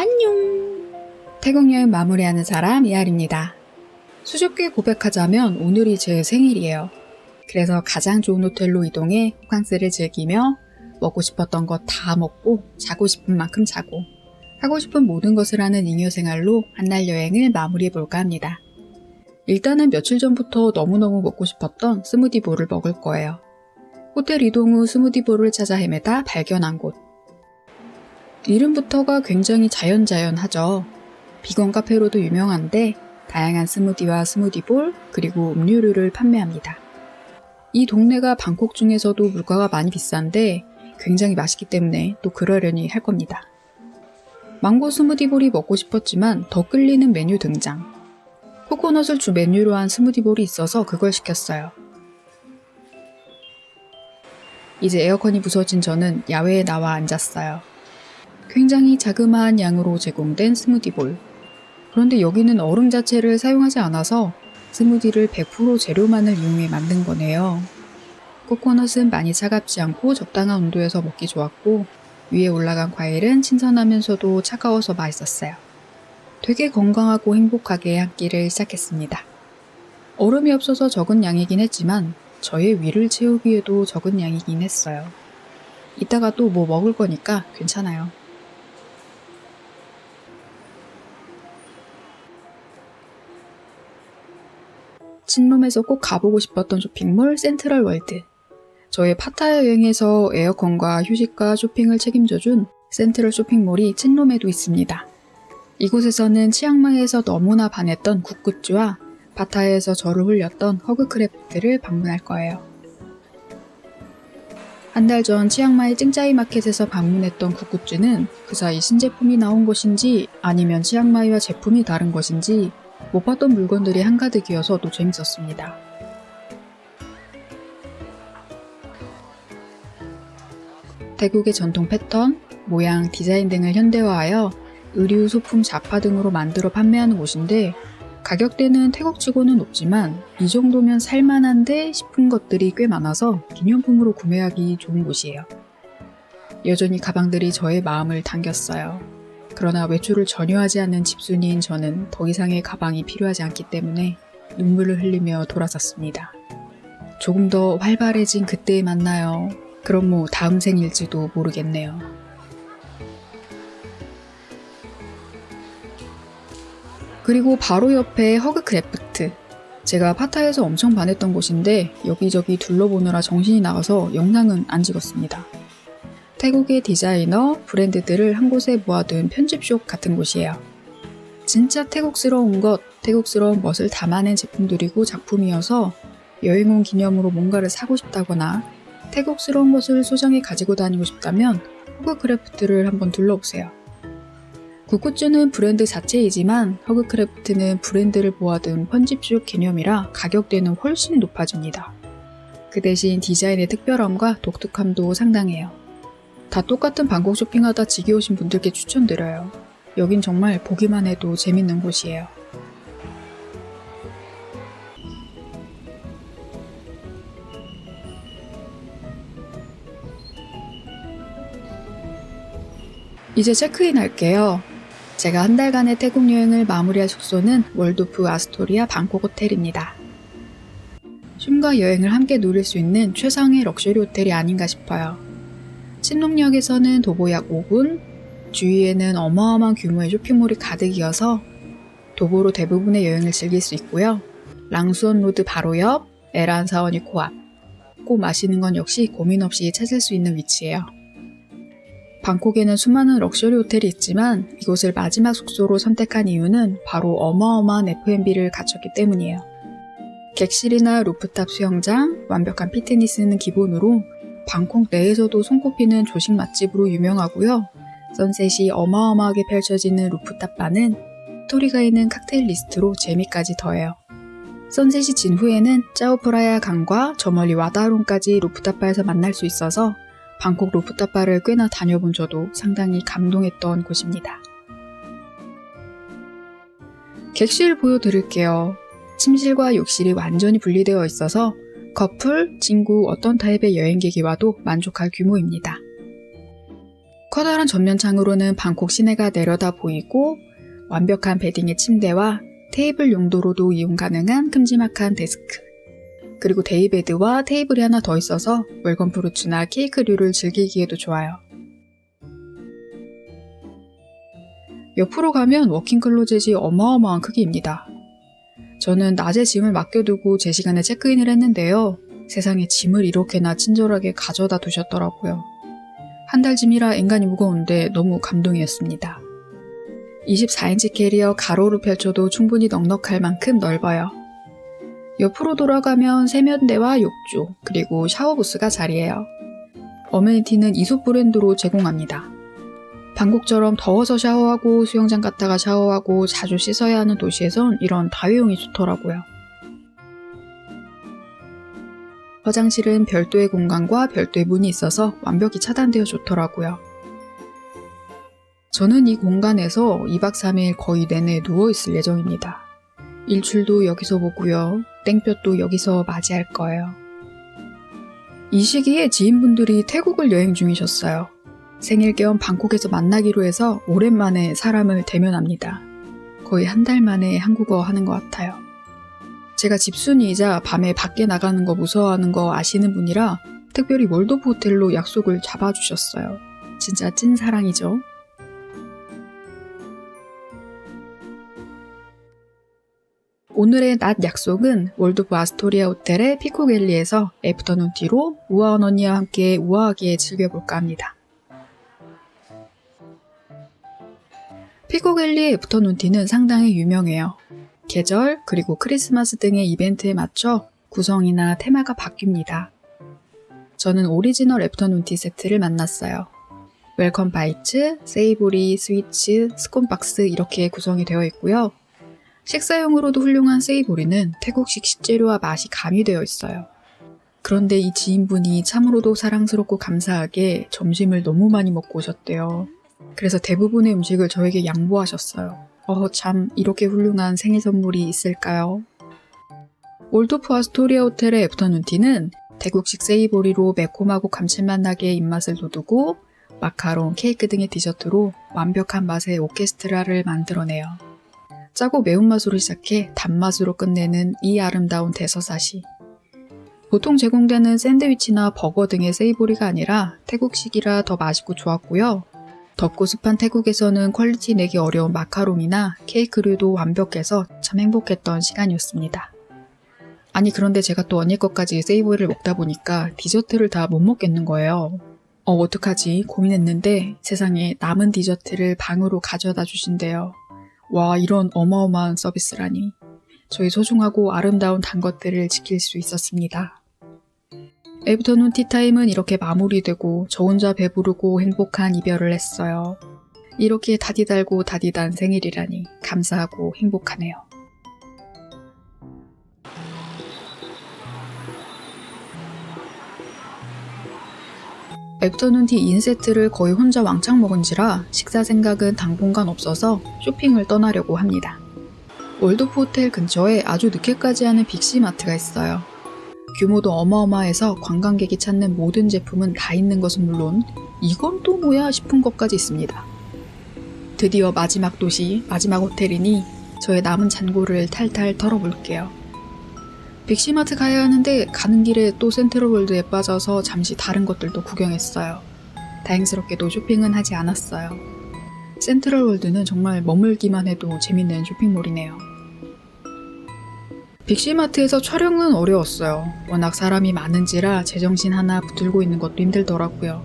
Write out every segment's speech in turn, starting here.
안녕! 태국 여행 마무리하는 사람 이하리입니다. 수줍게 고백하자면 오늘이 제 생일이에요. 그래서 가장 좋은 호텔로 이동해 호캉스를 즐기며 먹고 싶었던 거 다 먹고 자고 싶은 만큼 자고 하고 싶은 모든 것을 하는 잉여 생활로 한날 여행을 마무리해볼까 합니다. 일단은 며칠 전부터 너무너무 먹고 싶었던 스무디볼을 먹을 거예요. 호텔 이동 후 스무디볼을 찾아 헤매다 발견한 곳. 이름부터가 굉장히 자연하죠. 비건 카페로도 유명한데 다양한 스무디와 스무디볼 그리고 음료류를 판매합니다. 이 동네가 방콕 중에서도 물가가 많이 비싼데 굉장히 맛있기 때문에 또 그러려니 할 겁니다. 망고 스무디볼이 먹고 싶었지만 더 끌리는 메뉴 등장. 코코넛을 주 메뉴로 한 스무디볼이 있어서 그걸 시켰어요. 이제 에어컨이 부서진 저는 야외에 나와 앉았어요. 굉장히 자그마한 양으로 제공된 스무디볼. 그런데 여기는 얼음 자체를 사용하지 않아서 스무디를 100% 재료만을 이용해 만든 거네요. 코코넛은 많이 차갑지 않고 적당한 온도에서 먹기 좋았고 위에 올라간 과일은 신선하면서도 차가워서 맛있었어요. 되게 건강하고 행복하게 한 끼를 시작했습니다. 얼음이 없어서 적은 양이긴 했지만 저의 위를 채우기에도 적은 양이긴 했어요. 이따가 또 뭐 먹을 거니까 괜찮아요. 친룸에서 꼭 가보고 싶었던 쇼핑몰 센트럴 월드. 저의 파타야 여행에서 에어컨과 휴식과 쇼핑을 책임져준 센트럴 쇼핑몰이 친룸에도 있습니다. 이곳에서는 치앙마이에서 너무나 반했던 굿굿즈와 파타야에서 저를 홀렸던 허그크래프트를 방문할 거예요. 한 달 전 치앙마이 찡짜이 마켓에서 방문했던 굿굿즈는 그 사이 신제품이 나온 것인지 아니면 치앙마이와 제품이 다른 것인지 못 봤던 물건들이 한가득이어서 또 재밌었습니다. 태국의 전통 패턴, 모양, 디자인 등을 현대화하여 의류, 소품, 잡화 등으로 만들어 판매하는 곳인데 가격대는 태국치고는 높지만 이 정도면 살만한데 싶은 것들이 꽤 많아서 기념품으로 구매하기 좋은 곳이에요. 여전히 가방들이 저의 마음을 당겼어요. 그러나 외출을 전혀 하지 않는 집순이인 저는 더 이상의 가방이 필요하지 않기 때문에 눈물을 흘리며 돌아섰습니다. 조금 더 활발해진 그때에 만나요. 그럼 뭐 다음 생일지도 모르겠네요. 그리고 바로 옆에 허그크래프트. 제가 파타야에서 엄청 반했던 곳인데 여기저기 둘러보느라 정신이 나가서 영상은 안 찍었습니다. 태국의 디자이너, 브랜드들을 한 곳에 모아둔 편집숍 같은 곳이에요. 진짜 태국스러운 것을 담아낸 제품들이고 작품이어서 여행 온 기념으로 뭔가를 사고 싶다거나 태국스러운 것을 소장해 가지고 다니고 싶다면 허그크래프트를 한번 둘러보세요. 굿굿즈는 브랜드 자체이지만 허그크래프트는 브랜드를 모아둔 편집숍 개념이라 가격대는 훨씬 높아집니다. 그 대신 디자인의 특별함과 독특함도 상당해요. 다 똑같은 방콕 쇼핑하다 지겨우신 분들께 추천드려요. 여긴 정말 보기만 해도 재밌는 곳이에요. 이제 체크인 할게요. 제가 한 달간의 태국 여행을 마무리할 숙소는 월도프 아스토리아 방콕 호텔입니다. 쉼과 여행을 함께 누릴 수 있는 최상의 럭셔리 호텔이 아닌가 싶어요. 친롱역에서는 도보 약 5분, 주위에는 어마어마한 규모의 쇼핑몰이 가득이어서 도보로 대부분의 여행을 즐길 수 있고요. 랑수원 로드 바로 옆, 에란 사원이 코앞. 꼭 마시는 건 역시 고민 없이 찾을 수 있는 위치예요. 방콕에는 수많은 럭셔리 호텔이 있지만 이곳을 마지막 숙소로 선택한 이유는 바로 어마어마한 F&B를 갖췄기 때문이에요. 객실이나 루프탑 수영장, 완벽한 피트니스는 기본으로 방콕 내에서도 손꼽히는 조식 맛집으로 유명하고요. 선셋이 어마어마하게 펼쳐지는 루프탑 바는 스토리가 있는 칵테일 리스트로 재미까지 더해요. 선셋이 진 후에는 짜오프라야 강과 저 멀리 와다롱까지 루프탑 바에서 만날 수 있어서 방콕 루프탑 바를 꽤나 다녀본 저도 상당히 감동했던 곳입니다. 객실 보여드릴게요. 침실과 욕실이 완전히 분리되어 있어서 커플, 친구 어떤 타입의 여행객이 와도 만족할 규모입니다. 커다란 전면창으로는 방콕 시내가 내려다 보이고 완벽한 베딩의 침대와 테이블 용도로도 이용 가능한 큼지막한 데스크, 그리고 데이베드와 테이블이 하나 더 있어서 웰컴 프루츠나 케이크류를 즐기기에도 좋아요. 옆으로 가면 워킹 클로젯이 어마어마한 크기입니다. 저는 낮에 짐을 맡겨두고 제 시간에 체크인을 했는데요. 세상에 짐을 이렇게나 친절하게 가져다 두셨더라고요. 한 달 짐이라 앵간히 무거운데 너무 감동이었습니다. 24인치 캐리어 가로로 펼쳐도 충분히 넉넉할 만큼 넓어요. 옆으로 돌아가면 세면대와 욕조, 그리고 샤워부스가 자리해요. 어메니티는 이솝 브랜드로 제공합니다. 방콕처럼 더워서 샤워하고 수영장 갔다가 샤워하고 자주 씻어야 하는 도시에선 이런 다회용이 좋더라고요. 화장실은 별도의 공간과 별도의 문이 있어서 완벽히 차단되어 좋더라고요. 저는 이 공간에서 2박 3일 거의 내내 누워있을 예정입니다. 일출도 여기서 보고요. 땡볕도 여기서 맞이할 거예요. 이 시기에 지인분들이 태국을 여행 중이셨어요. 생일 겸 방콕에서 만나기로 해서 오랜만에 사람을 대면합니다. 거의 한 달 만에 한국어 하는 것 같아요. 제가 집순이이자 밤에 밖에 나가는 거 무서워하는 거 아시는 분이라 특별히 월도프 호텔로 약속을 잡아주셨어요. 진짜 찐사랑이죠. 오늘의 낮 약속은 월도프 아스토리아 호텔의 피코갤리에서 애프터눈 티로 우아한 언니와 함께 우아하게 즐겨볼까 합니다. 피코갤리의 애프터눈 티는 상당히 유명해요. 계절 그리고 크리스마스 등의 이벤트에 맞춰 구성이나 테마가 바뀝니다. 저는 오리지널 애프터눈 티 세트를 만났어요. 웰컴 바이츠, 세이보리, 스위츠, 스콘박스 이렇게 구성이 되어 있고요. 식사용으로도 훌륭한 세이보리는 태국식 식재료와 맛이 가미되어 있어요. 그런데 이 지인분이 참으로도 사랑스럽고 감사하게 점심을 너무 많이 먹고 오셨대요. 그래서 대부분의 음식을 저에게 양보하셨어요. 참 이렇게 훌륭한 생일 선물이 있을까요? 월도프 아스토리아 호텔의 애프터눈 티는 태국식 세이보리로 매콤하고 감칠맛 나게 입맛을 돋우고 마카롱, 케이크 등의 디저트로 완벽한 맛의 오케스트라를 만들어내요. 짜고 매운맛으로 시작해 단맛으로 끝내는 이 아름다운 대서사시. 보통 제공되는 샌드위치나 버거 등의 세이보리가 아니라 태국식이라 더 맛있고 좋았고요. 덥고 습한 태국에서는 퀄리티 내기 어려운 마카롱이나 케이크류도 완벽해서 참 행복했던 시간이었습니다. 아니 그런데 제가 또 언니 것까지 세이보리를 먹다 보니까 디저트를 다 못 먹겠는 거예요. 어떡하지 고민했는데 세상에 남은 디저트를 방으로 가져다 주신대요. 와, 이런 어마어마한 서비스라니. 저희 소중하고 아름다운 단 것들을 지킬 수 있었습니다. 애프터눈 티타임은 이렇게 마무리되고 저 혼자 배부르고 행복한 이별을 했어요. 이렇게 다디달고 다디단 생일이라니 감사하고 행복하네요. 애프터눈 티 2세트를 거의 혼자 왕창 먹은지라 식사 생각은 당분간 없어서 쇼핑을 떠나려고 합니다. 월도프 호텔 근처에 아주 늦게까지 하는 빅시마트가 있어요. 규모도 어마어마해서 관광객이 찾는 모든 제품은 다 있는 것은 물론 이건 또 뭐야 싶은 것까지 있습니다. 드디어 마지막 도시, 마지막 호텔이니 저의 남은 잔고를 탈탈 털어볼게요. 빅시마트 가야 하는데 가는 길에 또 센트럴월드에 빠져서 잠시 다른 것들도 구경했어요. 다행스럽게도 쇼핑은 하지 않았어요. 센트럴월드는 정말 머물기만 해도 재밌는 쇼핑몰이네요. 빅시마트에서 촬영은 어려웠어요. 워낙 사람이 많은지라 제정신 하나 붙들고 있는 것도 힘들더라고요.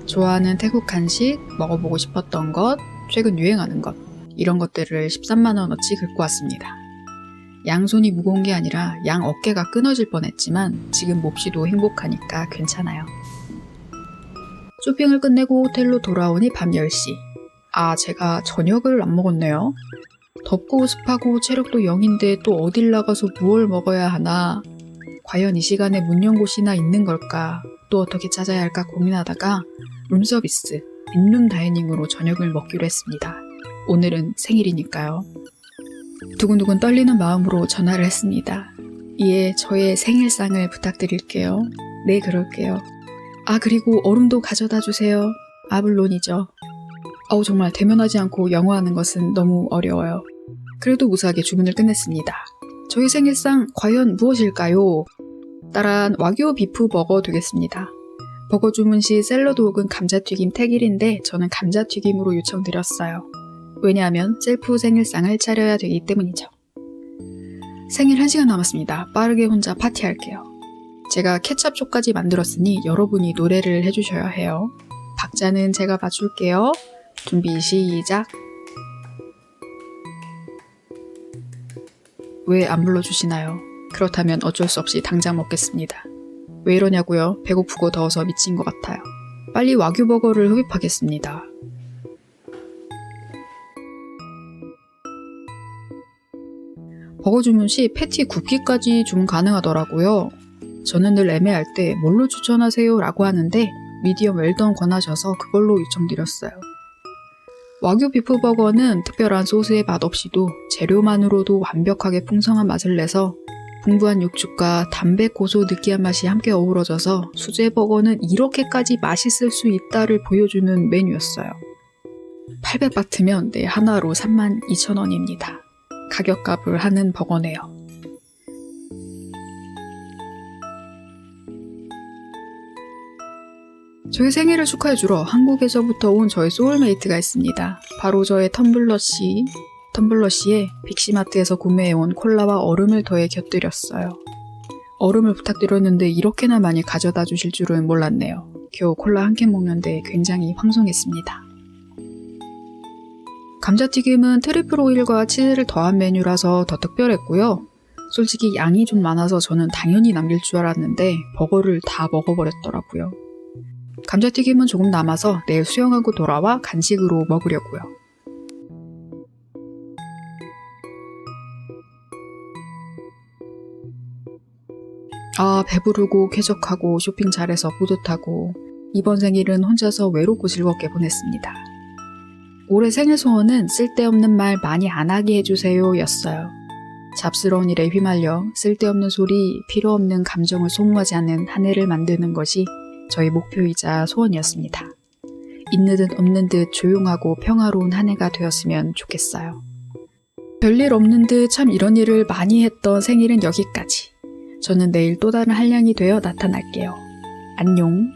좋아하는 태국 간식, 먹어보고 싶었던 것, 최근 유행하는 것 이런 것들을 13만원어치 긁고 왔습니다. 양손이 무거운 게 아니라 양 어깨가 끊어질 뻔했지만 지금 몹시도 행복하니까 괜찮아요. 쇼핑을 끝내고 호텔로 돌아오니 밤 10시. 제가 저녁을 안 먹었네요. 덥고 습하고 체력도 0인데 또 어딜 나가서 무얼 먹어야 하나. 과연 이 시간에 문 연 곳이나 있는 걸까? 또 어떻게 찾아야 할까 고민하다가 룸서비스, 빈룸 다이닝으로 저녁을 먹기로 했습니다. 오늘은 생일이니까요. 두근두근 떨리는 마음으로 전화를 했습니다. 이에 저의 생일상을 부탁드릴게요. 네, 그럴게요. 그리고 얼음도 가져다 주세요. 물론이죠. 정말 대면하지 않고 영어하는 것은 너무 어려워요. 그래도 무사하게 주문을 끝냈습니다. 저희 생일상 과연 무엇일까요? 따란 와규 비프 버거 되겠습니다. 버거 주문 시 샐러드 혹은 감자튀김 택일인데 저는 감자튀김으로 요청드렸어요. 왜냐하면 셀프 생일상을 차려야 되기 때문이죠. 생일 1시간 남았습니다. 빠르게 혼자 파티할게요. 제가 케찹쇼까지 만들었으니 여러분이 노래를 해주셔야 해요. 박자는 제가 봐줄게요. 준비 시작. 왜 안 불러주시나요? 그렇다면 어쩔 수 없이 당장 먹겠습니다. 왜 이러냐고요? 배고프고 더워서 미친 것 같아요. 빨리 와규 버거를 흡입하겠습니다. 버거 주문 시 패티 굽기까지 주문 가능하더라고요. 저는 늘 애매할 때 뭘로 추천하세요? 라고 하는데 미디엄 웰던 권하셔서 그걸로 요청드렸어요. 와규 비프 버거는 특별한 소스의 맛 없이도 재료만으로도 완벽하게 풍성한 맛을 내서 풍부한 육즙과 담백 고소 느끼한 맛이 함께 어우러져서 수제 버거는 이렇게까지 맛있을 수 있다를 보여주는 메뉴였어요. 800바트면 하나로 32,000원입니다. 가격값을 하는 버거네요. 저희 생일을 축하해주러 한국에서부터 온 저희 소울메이트가 있습니다. 바로 저의 텀블러씨. 텀블러씨에 빅시마트에서 구매해온 콜라와 얼음을 더해 곁들였어요. 얼음을 부탁드렸는데 이렇게나 많이 가져다 주실 줄은 몰랐네요. 겨우 콜라 한 캔 먹는데 굉장히 황송했습니다. 감자튀김은 트리플 오일과 치즈를 더한 메뉴라서 더 특별했고요. 솔직히 양이 좀 많아서 저는 당연히 남길 줄 알았는데 버거를 다 먹어버렸더라고요. 감자튀김은 조금 남아서 내일 수영하고 돌아와 간식으로 먹으려고요. 배부르고 쾌적하고 쇼핑 잘해서 뿌듯하고 이번 생일은 혼자서 외롭고 즐겁게 보냈습니다. 올해 생일 소원은 쓸데없는 말 많이 안 하게 해주세요 였어요. 잡스러운 일에 휘말려 쓸데없는 소리, 필요 없는 감정을 소모하지 않는 한 해를 만드는 것이 저희 목표이자 소원이었습니다. 있는 듯 없는 듯 조용하고 평화로운 한 해가 되었으면 좋겠어요. 별일 없는 듯 참 이런 일을 많이 했던 생일은 여기까지. 저는 내일 또 다른 한량이 되어 나타날게요. 안녕.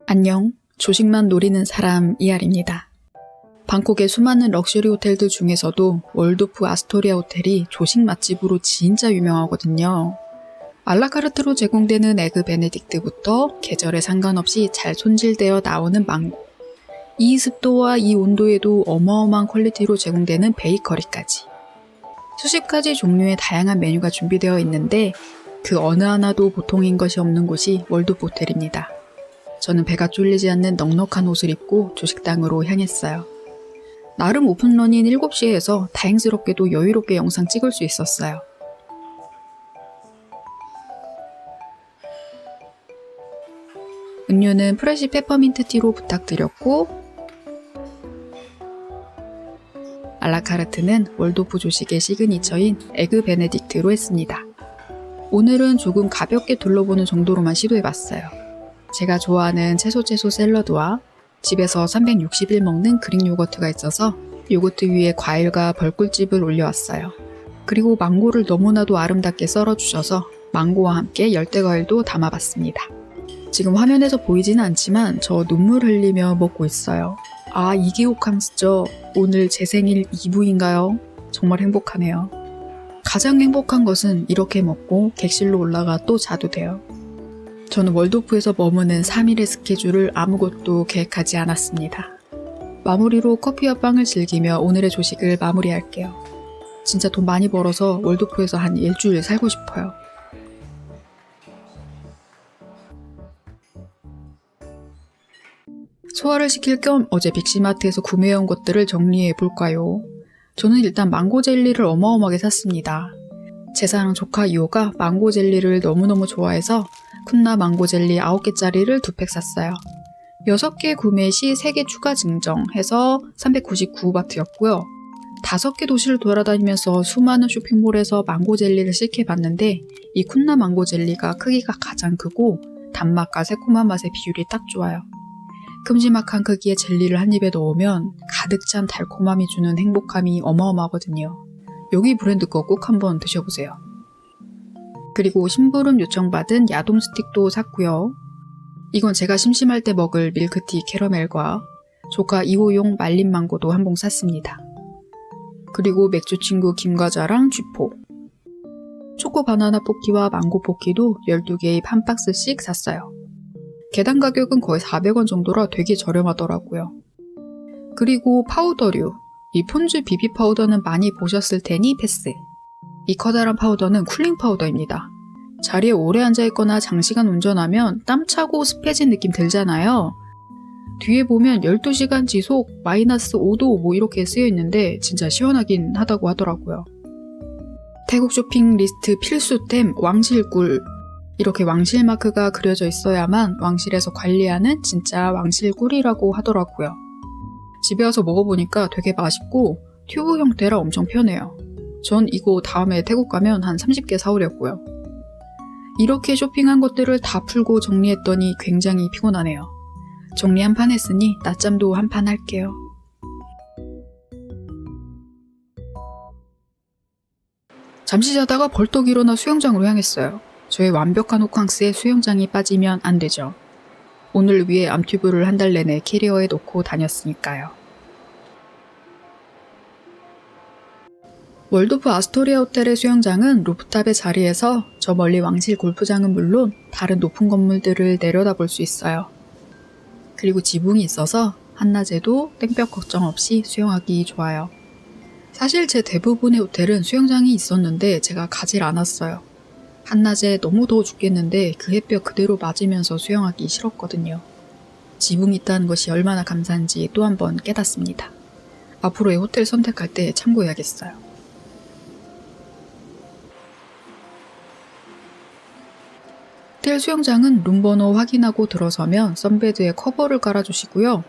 안녕. 조식만 노리는 사람 이알입니다. 방콕의 수많은 럭셔리 호텔들 중에서도 월도프 아스토리아 호텔이 조식 맛집으로 진짜 유명하거든요. 알라카르트로 제공되는 에그 베네딕트부터 계절에 상관없이 잘 손질되어 나오는 망고, 이 습도와 이 온도에도 어마어마한 퀄리티로 제공되는 베이커리까지 수십 가지 종류의 다양한 메뉴가 준비되어 있는데 그 어느 하나도 보통인 것이 없는 곳이 월도프 호텔입니다. 저는 배가 쫄리지 않는 넉넉한 옷을 입고 조식당으로 향했어요. 나름 오픈런인 7시에 해서 다행스럽게도 여유롭게 영상 찍을 수 있었어요. 음료는 프레시 페퍼민트 티로 부탁드렸고 알라카르트는 월도프 조식의 시그니처인 에그 베네딕트로 했습니다. 오늘은 조금 가볍게 둘러보는 정도로만 시도해봤어요. 제가 좋아하는 채소 샐러드와 집에서 360일 먹는 그릭 요거트가 있어서 요거트 위에 과일과 벌꿀즙을 올려왔어요. 그리고 망고를 너무나도 아름답게 썰어주셔서 망고와 함께 열대과일도 담아봤습니다. 지금 화면에서 보이지는 않지만 저 눈물 흘리며 먹고 있어요. 이게 호캉스죠. 오늘 제 생일 2부인가요? 정말 행복하네요. 가장 행복한 것은 이렇게 먹고 객실로 올라가 또 자도 돼요. 저는 월도프에서 머무는 3일의 스케줄을 아무것도 계획하지 않았습니다. 마무리로 커피와 빵을 즐기며 오늘의 조식을 마무리할게요. 진짜 돈 많이 벌어서 월도프에서 한 일주일 살고 싶어요. 소화를 시킬 겸 어제 빅시마트에서 구매해온 것들을 정리해볼까요? 저는 일단 망고 젤리를 어마어마하게 샀습니다. 제 사랑 조카 이호가 망고 젤리를 너무너무 좋아해서 쿤나 망고 젤리 9개짜리를 2팩 샀어요. 6개 구매 시 3개 추가 증정해서 399바트였고요. 5개 도시를 돌아다니면서 수많은 쇼핑몰에서 망고 젤리를 시켜봤는데 이 쿤나 망고 젤리가 크기가 가장 크고 단맛과 새콤한 맛의 비율이 딱 좋아요. 큼지막한 크기의 젤리를 한 입에 넣으면 가득 찬 달콤함이 주는 행복함이 어마어마하거든요. 여기 브랜드 거 꼭 한번 드셔보세요. 그리고 심부름 요청받은 야동 스틱도 샀고요. 이건 제가 심심할 때 먹을 밀크티 캐러멜과 조카 2호용 말린 망고도 한 봉 샀습니다. 그리고 맥주 친구 김과자랑 쥐포, 초코 바나나 포키와 망고 포키도 12개의 한 박스씩 샀어요. 개당 가격은 거의 400원 정도라 되게 저렴하더라고요. 그리고 파우더류, 이 폰즈 비비 파우더는 많이 보셨을 테니 패스. 이 커다란 파우더는 쿨링 파우더입니다. 자리에 오래 앉아있거나 장시간 운전하면 땀 차고 습해진 느낌 들잖아요. 뒤에 보면 12시간 지속 -5도 뭐 이렇게 쓰여있는데 진짜 시원하긴 하다고 하더라고요. 태국 쇼핑 리스트 필수템 왕실꿀. 이렇게 왕실 마크가 그려져 있어야만 왕실에서 관리하는 진짜 왕실꿀이라고 하더라고요. 집에 와서 먹어보니까 되게 맛있고 튜브 형태라 엄청 편해요. 전 이거 다음에 태국 가면 한 30개 사오려고요. 이렇게 쇼핑한 것들을 다 풀고 정리했더니 굉장히 피곤하네요. 정리 한 판 했으니 낮잠도 한 판 할게요. 잠시 자다가 벌떡 일어나 수영장으로 향했어요. 저의 완벽한 호캉스에 수영장이 빠지면 안 되죠. 오늘 위해 암튜브를 한 달 내내 캐리어에 놓고 다녔으니까요. 월도프 아스토리아 호텔의 수영장은 루프탑의 자리에서 저 멀리 왕실 골프장은 물론 다른 높은 건물들을 내려다볼 수 있어요. 그리고 지붕이 있어서 한낮에도 땡볕 걱정 없이 수영하기 좋아요. 사실 제 대부분의 호텔은 수영장이 있었는데 제가 가질 않았어요. 한낮에 너무 더워 죽겠는데 그 햇볕 그대로 맞으면서 수영하기 싫었거든요. 지붕이 있다는 것이 얼마나 감사한지 또 한 번 깨닫습니다. 앞으로의 호텔 선택할 때 참고해야겠어요. 호텔 수영장은 룸번호 확인하고 들어서면 선베드에 커버를 깔아주시고요.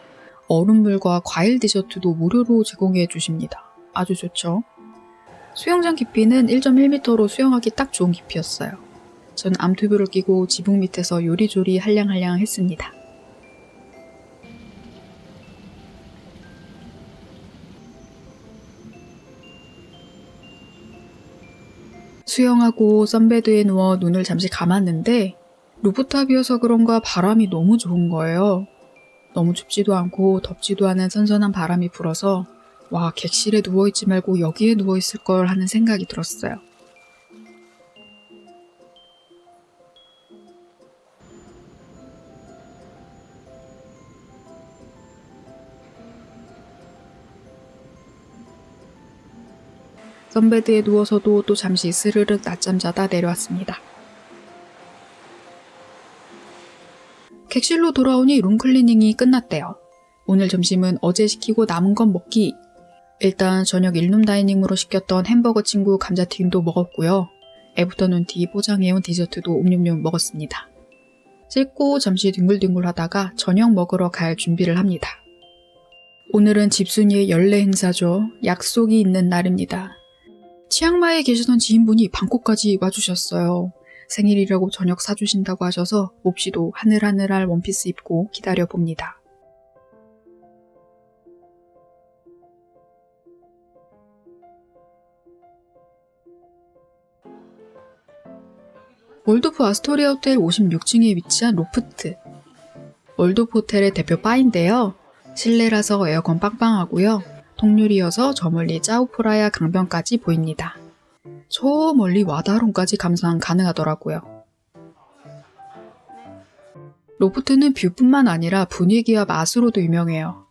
얼음물과 과일 디저트도 무료로 제공해 주십니다. 아주 좋죠. 수영장 깊이는 1.1m로 수영하기 딱 좋은 깊이였어요. 전 암튜브를 끼고 지붕 밑에서 요리조리 할량할량 했습니다. 수영하고 선베드에 누워 눈을 잠시 감았는데 루프탑이어서 그런가 바람이 너무 좋은 거예요. 너무 춥지도 않고 덥지도 않은 선선한 바람이 불어서 와, 객실에 누워있지 말고 여기에 누워있을 걸 하는 생각이 들었어요. 선베드에 누워서도 또 잠시 스르륵 낮잠 자다 내려왔습니다. 객실로 돌아오니 룸클리닝이 끝났대요. 오늘 점심은 어제 시키고 남은 건 먹기. 일단 저녁 일룸 다이닝으로 시켰던 햄버거 친구 감자튀김도 먹었고요. 애프터눈 티 포장해온 디저트도 옴뇸뇸 먹었습니다. 씻고 잠시 뒹굴뒹굴 하다가 저녁 먹으러 갈 준비를 합니다. 오늘은 집순이의 연례 행사죠. 약속이 있는 날입니다. 치앙마이에 계시던 지인분이 방콕까지 와주셨어요. 생일이라고 저녁 사주신다고 하셔서 몹시도 하늘하늘할 원피스 입고 기다려봅니다. 월도프 아스토리아 호텔 56층에 위치한 로프트. 월도프 호텔의 대표 바인데요. 실내라서 에어컨 빵빵하고요. 통유리여서 저 멀리 짜오프라야 강변까지 보입니다. 저 멀리 와다롱까지 감상 가능하더라고요. 로프트는 뷰뿐만 아니라 분위기와 맛으로도 유명해요.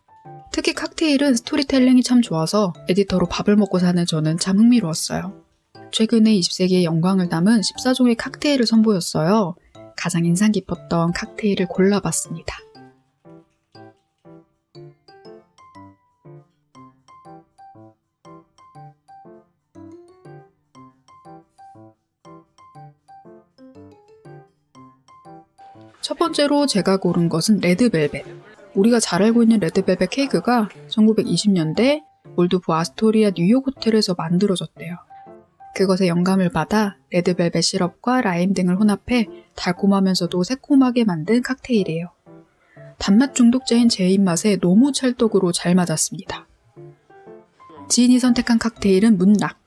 특히 칵테일은 스토리텔링이 참 좋아서 에디터로 밥을 먹고 사는 저는 참 흥미로웠어요. 최근에 20세기의 영광을 담은 14종의 칵테일을 선보였어요. 가장 인상 깊었던 칵테일을 골라봤습니다. 첫 번째로 제가 고른 것은 레드벨벳. 우리가 잘 알고 있는 레드벨벳 케이크가 1920년대 월드프 아스토리아 뉴욕 호텔에서 만들어졌대요. 그것에 영감을 받아 레드벨벳 시럽과 라임 등을 혼합해 달콤하면서도 새콤하게 만든 칵테일이에요. 단맛 중독자인 제 입맛에 너무 찰떡으로 잘 맞았습니다. 지인이 선택한 칵테일은 문락.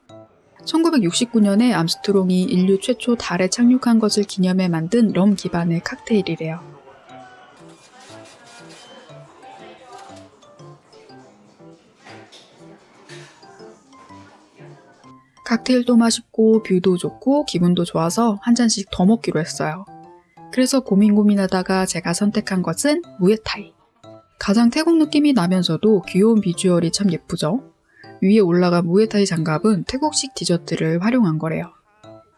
1969년에 암스트롱이 인류 최초 달에 착륙한 것을 기념해 만든 럼 기반의 칵테일이래요. 칵테일도 맛있고 뷰도 좋고 기분도 좋아서 한 잔씩 더 먹기로 했어요. 그래서 고민하다가 제가 선택한 것은 무에타이. 가장 태국 느낌이 나면서도 귀여운 비주얼이 참 예쁘죠? 위에 올라간 무에타이 장갑은 태국식 디저트를 활용한 거래요.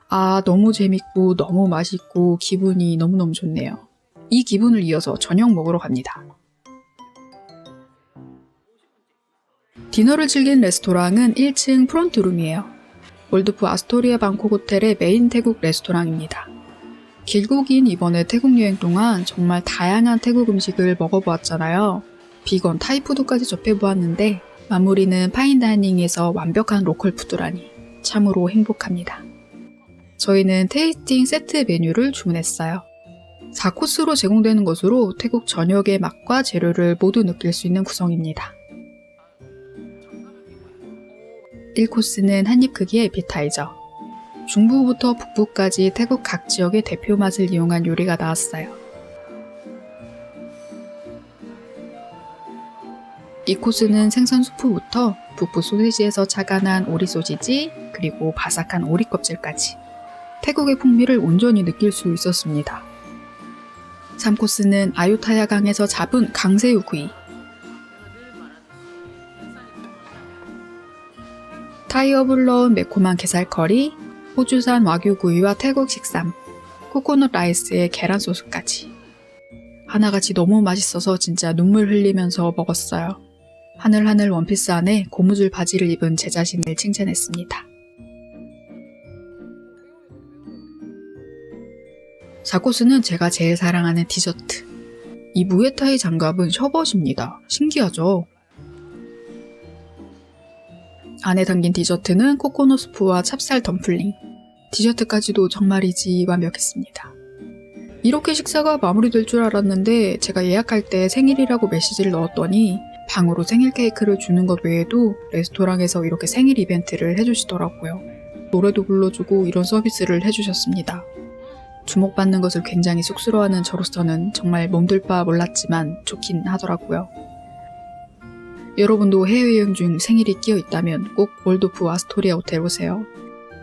아, 너무 재밌고 너무 맛있고 기분이 너무너무 좋네요. 이 기분을 이어서 저녁 먹으러 갑니다. 디너를 즐긴 레스토랑은 1층 프론트룸이에요. 월드프 아스토리아 방콕 호텔의 메인 태국 레스토랑입니다. 길고 긴 이번에 태국 여행 동안 정말 다양한 태국 음식을 먹어보았잖아요. 비건, 타이푸드까지 접해보았는데 마무리는 파인다이닝에서 완벽한 로컬 푸드라니 참으로 행복합니다. 저희는 테이스팅 세트 메뉴를 주문했어요. 4코스로 제공되는 것으로 태국 전역의 맛과 재료를 모두 느낄 수 있는 구성입니다. 1코스는 한입 크기의 에피타이저. 중부부터 북부까지 태국 각 지역의 대표 맛을 이용한 요리가 나왔어요. 2코스는 생선 수프부터 북부 소시지에서 착안한 오리 소시지, 그리고 바삭한 오리 껍질까지 태국의 풍미를 온전히 느낄 수 있었습니다. 3코스는 아유타야 강에서 잡은 강새우 구이, 타이어블 넣은 매콤한 게살커리, 호주산 와규 구이와 태국 식삼, 코코넛 라이스에 계란 소스까지. 하나같이 너무 맛있어서 진짜 눈물 흘리면서 먹었어요. 하늘하늘 원피스 안에 고무줄 바지를 입은 제 자신을 칭찬했습니다. 4코스는 제가 제일 사랑하는 디저트. 이 무에타이 장갑은 셔벗입니다. 신기하죠? 안에 담긴 디저트는 코코넛 스프와 찹쌀 덤플링. 디저트까지도 정말이지 완벽했습니다. 이렇게 식사가 마무리될 줄 알았는데 제가 예약할 때 생일이라고 메시지를 넣었더니 방으로 생일 케이크를 주는 것 외에도 레스토랑에서 이렇게 생일 이벤트를 해주시더라고요. 노래도 불러주고 이런 서비스를 해주셨습니다. 주목받는 것을 굉장히 쑥스러워하는 저로서는 정말 몸둘 바 몰랐지만 좋긴 하더라고요. 여러분도 해외여행 중 생일이 끼어 있다면 꼭 월드프 아스토리아 호텔 오세요.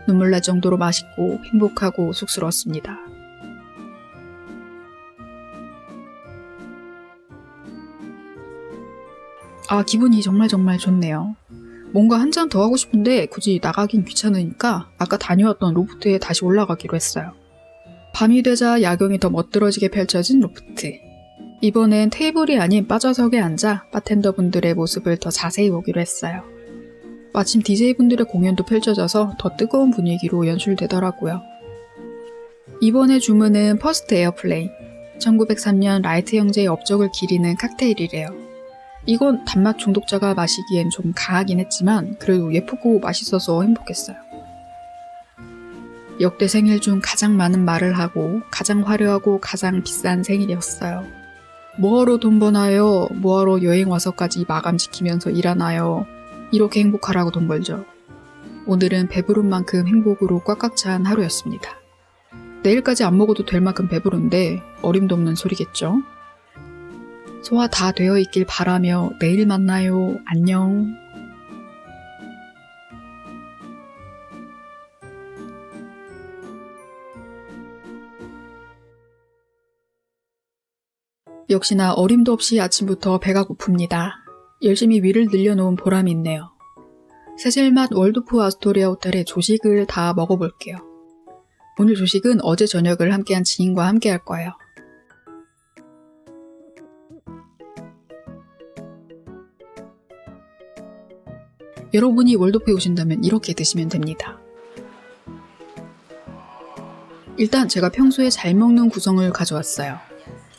눈물 날 정도로 맛있고 행복하고 쑥스러웠습니다. 아, 기분이 정말 좋네요. 뭔가 한 잔 더 하고 싶은데 굳이 나가긴 귀찮으니까 아까 다녀왔던 로프트에 다시 올라가기로 했어요. 밤이 되자 야경이 더 멋들어지게 펼쳐진 로프트. 이번엔 테이블이 아닌 바좌석에 앉아 바텐더분들의 모습을 더 자세히 보기로 했어요. 마침 DJ분들의 공연도 펼쳐져서 더 뜨거운 분위기로 연출되더라고요. 이번에 주문은 퍼스트 에어플레인. 1903년 라이트 형제의 업적을 기리는 칵테일이래요. 이건 단맛 중독자가 마시기엔 좀 강하긴 했지만 그래도 예쁘고 맛있어서 행복했어요. 역대 생일 중 가장 많은 말을 하고 가장 화려하고 가장 비싼 생일이었어요. 뭐하러 돈 버나요? 뭐하러 여행 와서까지 마감 지키면서 일하나요? 이렇게 행복하라고 돈 벌죠. 오늘은 배부른 만큼 행복으로 꽉꽉 찬 하루였습니다. 내일까지 안 먹어도 될 만큼 배부른데 어림도 없는 소리겠죠? 소화 다 되어 있길 바라며 내일 만나요. 안녕. 역시나 어림도 없이 아침부터 배가 고픕니다. 열심히 위를 늘려놓은 보람이 있네요. 세질맛 월드프 아스토리아 호텔의 조식을 다 먹어볼게요. 오늘 조식은 어제 저녁을 함께한 지인과 함께 할 거예요. 여러분이 월드프에 오신다면 이렇게 드시면 됩니다. 일단 제가 평소에 잘 먹는 구성을 가져왔어요.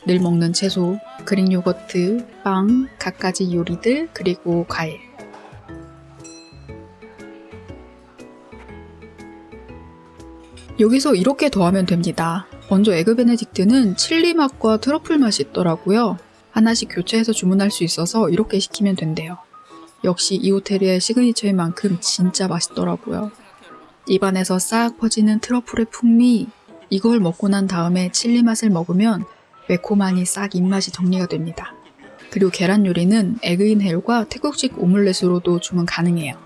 늘 먹는 채소, 그릭 요거트, 빵, 갖가지 요리들, 그리고 과일. 여기서 이렇게 더하면 됩니다. 먼저 에그 베네딕트는 칠리 맛과 트러플 맛이 있더라고요. 하나씩 교체해서 주문할 수 있어서 이렇게 시키면 된대요. 역시 이 호텔의 시그니처인 만큼 진짜 맛있더라고요. 입안에서 싹 퍼지는 트러플의 풍미, 이걸 먹고 난 다음에 칠리 맛을 먹으면 매콤하니 싹 입맛이 정리가 됩니다. 그리고 계란 요리는 에그인 헬과 태국식 오믈렛으로도 주문 가능해요.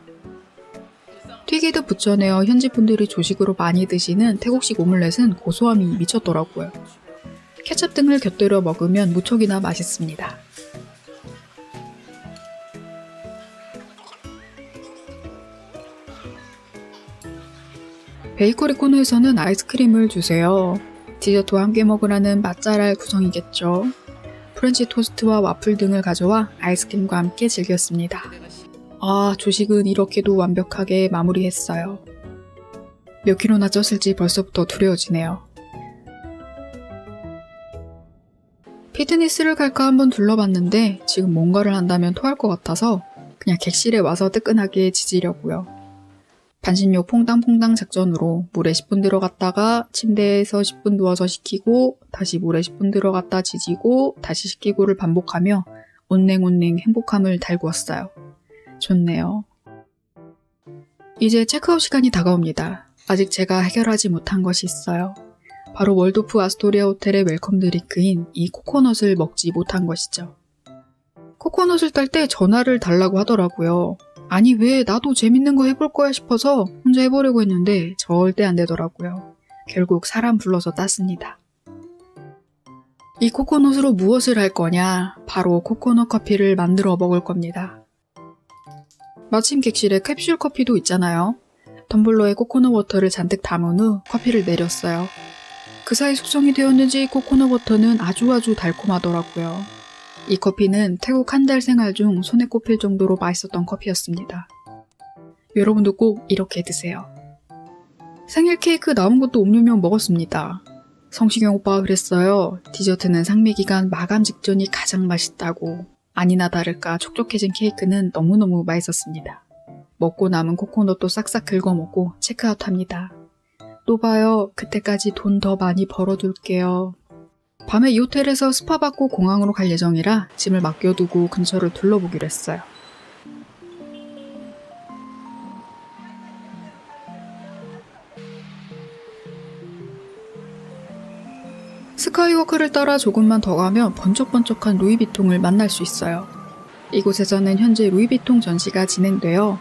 튀기듯 붙여내어 현지 분들이 조식으로 많이 드시는 태국식 오믈렛은 고소함이 미쳤더라고요. 케첩 등을 곁들여 먹으면 무척이나 맛있습니다. 베이커리 코너에서는 아이스크림을 주세요. 디저트와 함께 먹으라는 맛잘알 구성이겠죠. 프렌치 토스트와 와플 등을 가져와 아이스크림과 함께 즐겼습니다. 조식은 이렇게도 완벽하게 마무리했어요. 몇 킬로나 쪘을지 벌써부터 두려워지네요. 피트니스를 갈까 한번 둘러봤는데 지금 뭔가를 한다면 토할 것 같아서 그냥 객실에 와서 뜨끈하게 지지려고요. 반신욕 퐁당퐁당 작전으로 물에 10분 들어갔다가 침대에서 10분 누워서 식히고 다시 물에 10분 들어갔다 지지고 다시 식히고를 반복하며 온냉온냉 행복함을 달구었어요. 좋네요. 이제 체크아웃 시간이 다가옵니다. 아직 제가 해결하지 못한 것이 있어요. 바로 월도프 아스토리아 호텔의 웰컴 드링크인 이 코코넛을 먹지 못한 것이죠. 코코넛을 딸 때 전화를 달라고 하더라고요. 아니 왜 나도 재밌는 거 해볼 거야 싶어서 혼자 해보려고 했는데 절대 안 되더라고요. 결국 사람 불러서 땄습니다. 이 코코넛으로 무엇을 할 거냐? 바로 코코넛 커피를 만들어 먹을 겁니다. 마침 객실에 캡슐 커피도 있잖아요. 텀블러에 코코넛 워터를 잔뜩 담은 후 커피를 내렸어요. 그 사이 숙성이 되었는지 코코넛 워터는 아주 달콤하더라고요. 이 커피는 태국 한 달 생활 중 손에 꼽힐 정도로 맛있었던 커피였습니다. 여러분도 꼭 이렇게 드세요. 생일 케이크 남은 것도 음료명 먹었습니다. 성시경 오빠가 그랬어요. 디저트는 상미 기간 마감 직전이 가장 맛있다고. 아니나 다를까 촉촉해진 케이크는 너무너무 맛있었습니다. 먹고 남은 코코넛도 싹싹 긁어먹고 체크아웃합니다. 또 봐요. 그때까지 돈 더 많이 벌어둘게요. 밤에 이 호텔에서 스파 받고 공항으로 갈 예정이라 짐을 맡겨두고 근처를 둘러보기로 했어요. 스카이워크를 따라 조금만 더 가면 번쩍번쩍한 루이비통을 만날 수 있어요. 이곳에서는 현재 루이비통 전시가 진행되어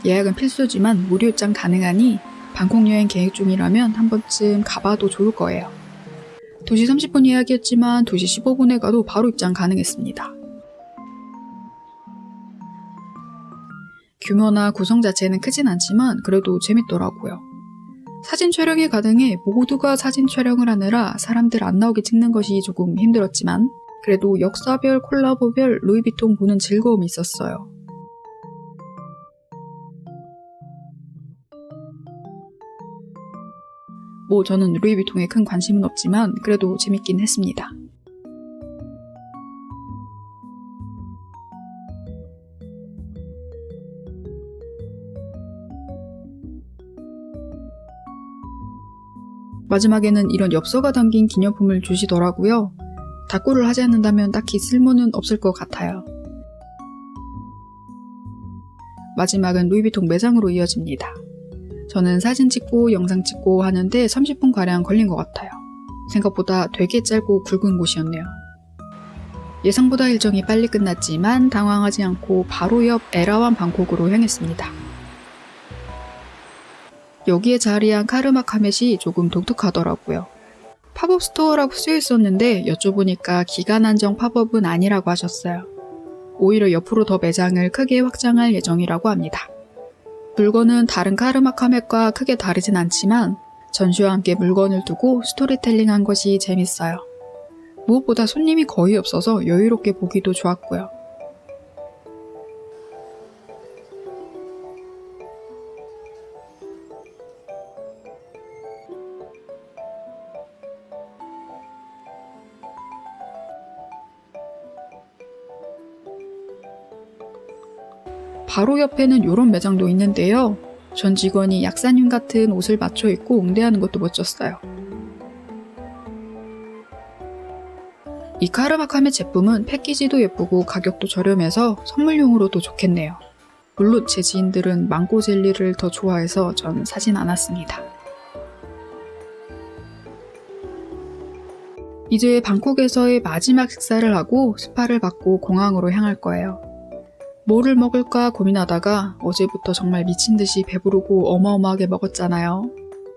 예약은 필수지만 무료 입장 가능하니 방콕 여행 계획 중이라면 한 번쯤 가봐도 좋을 거예요. 2시 30분 예약이었지만 2시 15분에 가도 바로 입장 가능했습니다. 규모나 구성 자체는 크진 않지만 그래도 재밌더라고요. 사진 촬영이 가능해 모두가 사진 촬영을 하느라 사람들 안 나오게 찍는 것이 조금 힘들었지만 그래도 역사별 콜라보별 루이비통 보는 즐거움이 있었어요. 저는 루이비통에 큰 관심은 없지만 그래도 재밌긴 했습니다. 마지막에는 이런 엽서가 담긴 기념품을 주시더라고요. 다꾸를 하지 않는다면 딱히 쓸모는 없을 것 같아요. 마지막은 루이비통 매장으로 이어집니다. 저는 사진 찍고 영상 찍고 하는데 30분가량 걸린 것 같아요. 생각보다 되게 짧고 굵은 곳이었네요. 예상보다 일정이 빨리 끝났지만 당황하지 않고 바로 옆 에라완 방콕으로 향했습니다. 여기에 자리한 카르마 카멧이 조금 독특하더라고요. 팝업 스토어라고 쓰여 있었는데 여쭤보니까 기간 한정 팝업은 아니라고 하셨어요. 오히려 옆으로 더 매장을 크게 확장할 예정이라고 합니다. 물건은 다른 카르마 카멧과 크게 다르진 않지만 전시와 함께 물건을 두고 스토리텔링한 것이 재밌어요. 무엇보다 손님이 거의 없어서 여유롭게 보기도 좋았고요. 바로 옆에는 이런 매장도 있는데요. 전 직원이 약사님 같은 옷을 맞춰 입고 옹대하는 것도 멋졌어요. 이 카르마카메 제품은 패키지도 예쁘고 가격도 저렴해서 선물용으로도 좋겠네요. 물론 제 지인들은 망고 젤리를 더 좋아해서 전 사진 않았습니다. 이제 방콕에서의 마지막 식사를 하고 스파를 받고 공항으로 향할 거예요. 뭐를 먹을까 고민하다가 어제부터 정말 미친 듯이 배부르고 어마어마하게 먹었잖아요.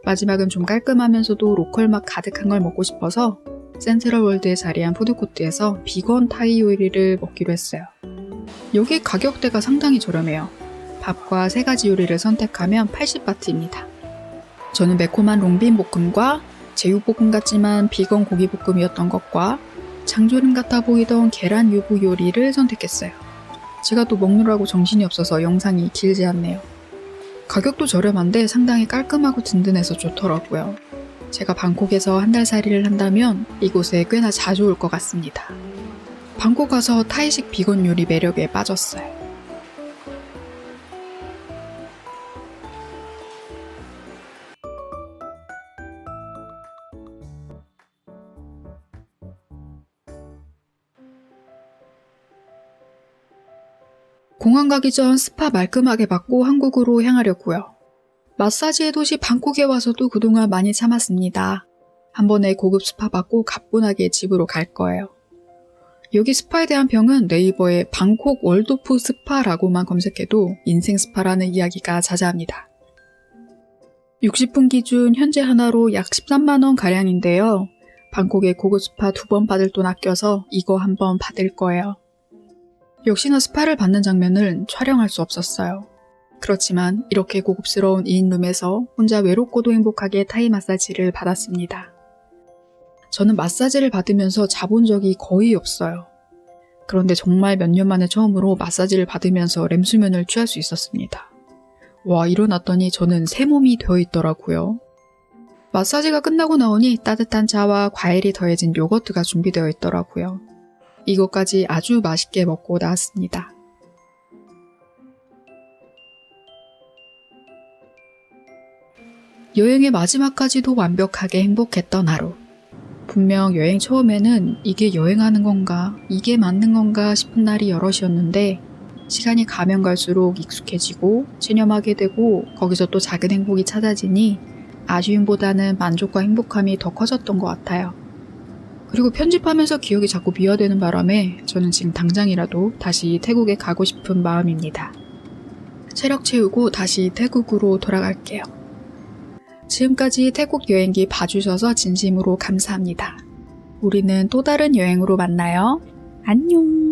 마지막은 좀 깔끔하면서도 로컬 맛 가득한 걸 먹고 싶어서 센트럴월드에 자리한 푸드코트에서 비건 타이 요리를 먹기로 했어요. 여기 가격대가 상당히 저렴해요. 밥과 3가지 요리를 선택하면 80바트입니다. 저는 매콤한 롱빈 볶음과 제육볶음 같지만 비건 고기볶음이었던 것과 장조림 같아 보이던 계란 유부 요리를 선택했어요. 제가 또 먹느라고 정신이 없어서 영상이 길지 않네요. 가격도 저렴한데 상당히 깔끔하고 든든해서 좋더라고요. 제가 방콕에서 한 달 살이를 한다면 이곳에 꽤나 자주 올 것 같습니다. 방콕 가서 타이식 비건 요리 매력에 빠졌어요. 공항 가기 전 스파 말끔하게 받고 한국으로 향하려고요. 마사지의 도시 방콕에 와서도 그동안 많이 참았습니다. 한 번에 고급 스파 받고 가뿐하게 집으로 갈 거예요. 여기 스파에 대한 평은 네이버에 방콕 월도프 스파라고만 검색해도 인생 스파라는 이야기가 자자합니다. 60분 기준 현재 하나로 약 13만원 가량인데요. 방콕에 고급 스파 2번 받을 돈 아껴서 이거 한번 받을 거예요. 역시나 스파를 받는 장면을 촬영할 수 없었어요. 그렇지만 이렇게 고급스러운 2인룸에서 혼자 외롭고도 행복하게 타이 마사지를 받았습니다. 저는 마사지를 받으면서 자본 적이 거의 없어요. 그런데 정말 몇 년 만에 처음으로 마사지를 받으면서 렘수면을 취할 수 있었습니다. 와, 일어났더니 저는 새 몸이 되어 있더라고요. 마사지가 끝나고 나오니 따뜻한 차와 과일이 더해진 요거트가 준비되어 있더라고요. 이것까지 아주 맛있게 먹고 나왔습니다. 여행의 마지막까지도 완벽하게 행복했던 하루. 분명 여행 처음에는 이게 여행하는 건가, 이게 맞는 건가 싶은 날이 여럿이었는데 시간이 가면 갈수록 익숙해지고 체념하게 되고 거기서 또 작은 행복이 찾아지니 아쉬움보다는 만족과 행복함이 더 커졌던 것 같아요. 그리고 편집하면서 기억이 자꾸 미화되는 바람에 저는 지금 당장이라도 다시 태국에 가고 싶은 마음입니다. 체력 채우고 다시 태국으로 돌아갈게요. 지금까지 태국 여행기 봐주셔서 진심으로 감사합니다. 우리는 또 다른 여행으로 만나요. 안녕!